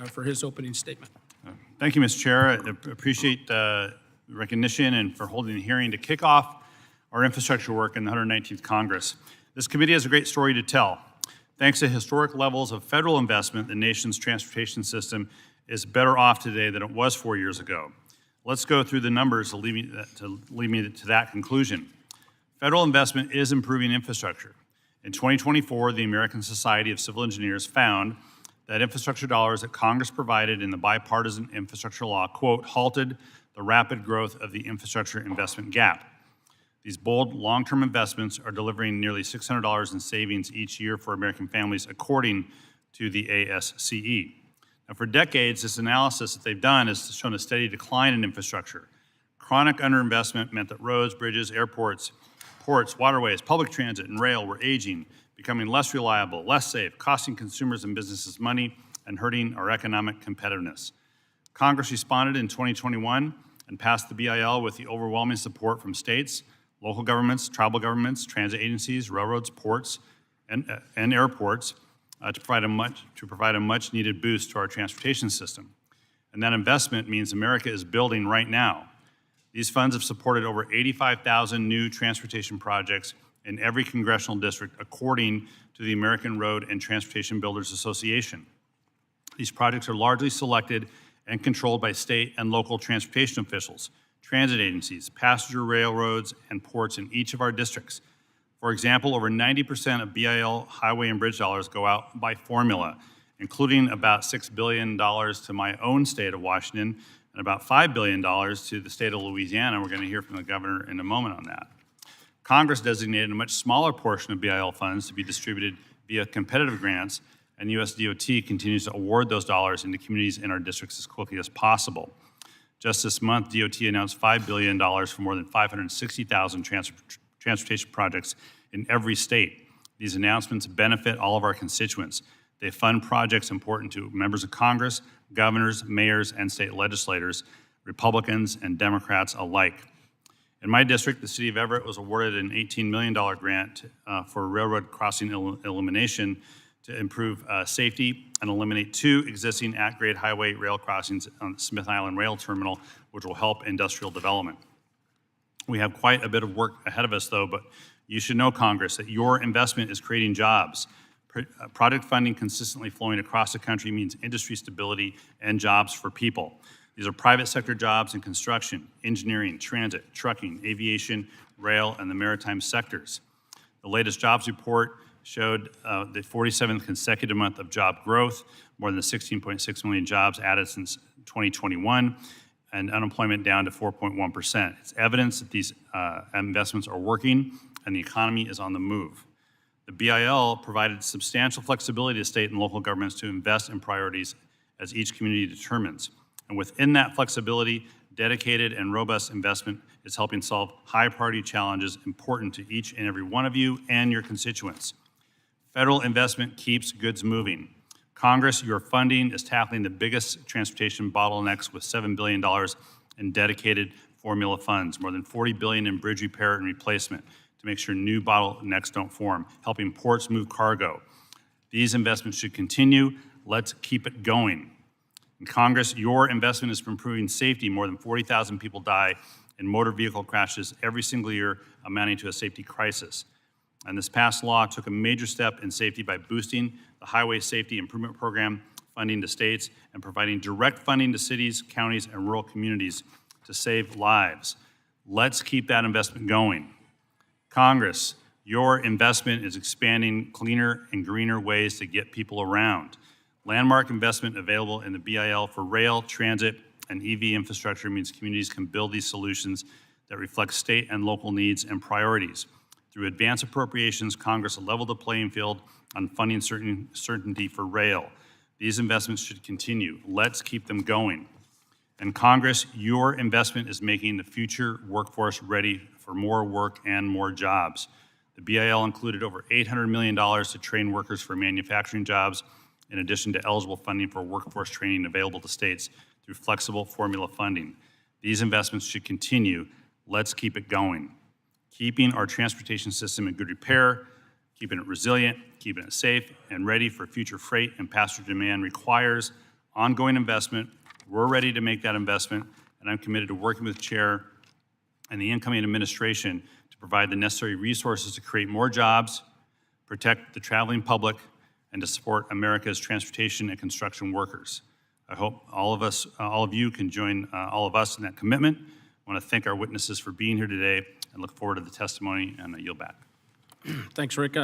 for his opening statement. Thank you, Mr. Chair. I appreciate the recognition and for holding the hearing to kick off our infrastructure work in the 119th Congress. This committee has a great story to tell. Thanks to historic levels of federal investment, the nation's transportation system is better off today than it was 4 years ago. Let's go through the numbers to lead me to that conclusion. Federal investment is improving infrastructure. In 2024, the American Society of Civil Engineers found that infrastructure dollars that Congress provided in the bipartisan infrastructure law, quote, halted the rapid growth of the infrastructure investment gap. These bold long-term investments are delivering nearly $600 in savings each year for American families, according to the ASCE. Now, for decades, this analysis that they've done has shown a steady decline in infrastructure. Chronic underinvestment meant that roads, bridges, airports, ports, waterways, public transit, and rail were aging, becoming less reliable, less safe, costing consumers and businesses money, and hurting our economic competitiveness. Congress responded in 2021 and passed the BIL with the overwhelming support from states, local governments, tribal governments, transit agencies, railroads, ports, and airports to provide a much-needed boost to our transportation system. And that investment means America is building right now. These funds have supported over 85,000 new transportation projects in every congressional district, according to the American Road and Transportation Builders Association. These projects are largely selected and controlled by state and local transportation officials, transit agencies, passenger railroads, and ports in each of our districts. For example, over 90% of BIL highway and bridge dollars go out by formula, including about $6 billion to my own state of Washington and about $5 billion to the state of Louisiana. We're going to hear from the governor in a moment on that. Congress designated a much smaller portion of BIL funds to be distributed via competitive grants, and US DOT continues to award those dollars into communities in our districts as quickly as possible. Just this month, DOT announced $5 billion for more than 560,000 transportation projects in every state. These announcements benefit all of our constituents. They fund projects important to members of Congress, governors, mayors, and state legislators, Republicans and Democrats alike. In my district, the city of Everett was awarded an $18 million grant for railroad crossing elimination to improve safety and eliminate 2 existing at-grade highway rail crossings on the Smith Island Rail Terminal, which will help industrial development. We have quite a bit of work ahead of us, though, but you should know, Congress, that your investment is creating jobs. Project funding consistently flowing across the country means industry stability and jobs for people. These are private sector jobs in construction, engineering, transit, trucking, aviation, rail, and the maritime sectors. The latest jobs report showed the 47th consecutive month of job growth, more than 16.6 million jobs added since 2021, and unemployment down to 4.1%. It's evidence that these investments are working and the economy is on the move. The BIL provided substantial flexibility to state and local governments to invest in priorities as each community determines. And within that flexibility, dedicated and robust investment is helping solve high priority challenges important to each and every one of you and your constituents. Federal investment keeps goods moving. Congress, your funding is tackling the biggest transportation bottlenecks with $7 billion in dedicated formula funds, more than $40 billion in bridge repair and replacement to make sure new bottlenecks don't form, helping ports move cargo. These investments should continue. Let's keep it going. In Congress, your investment is for improving safety. More than 40,000 people die in motor vehicle crashes every single year, amounting to a safety crisis. And this past law took a major step in safety by boosting the Highway Safety Improvement Program funding to states and providing direct funding to cities, counties, and rural communities to save lives. Let's keep that investment going. Congress, your investment is expanding cleaner and greener ways to get people around. Landmark investment available in the BIL for rail, transit, and EV infrastructure means communities can build these solutions that reflect state and local needs and priorities. Through advance appropriations, Congress leveled the playing field on funding certainty for rail. These investments should continue. Let's keep them going. And Congress, your investment is making the future workforce ready for more work and more jobs. The BIL included over $800 million to train workers for manufacturing jobs, in addition to eligible funding for workforce training available to states through flexible formula funding. These investments should continue. Let's keep it going. Keeping our transportation system in good repair, keeping it resilient, keeping it safe and ready for future freight and passenger demand requires ongoing investment. We're ready to make that investment, and I'm committed to working with Chair and the incoming administration to provide the necessary resources to create more jobs, protect the traveling public, and to support America's transportation and construction workers. I hope all of you can join all of us in that commitment. I want to thank our witnesses for being here today and look forward to the testimony, and I yield back. Thanks, Rick.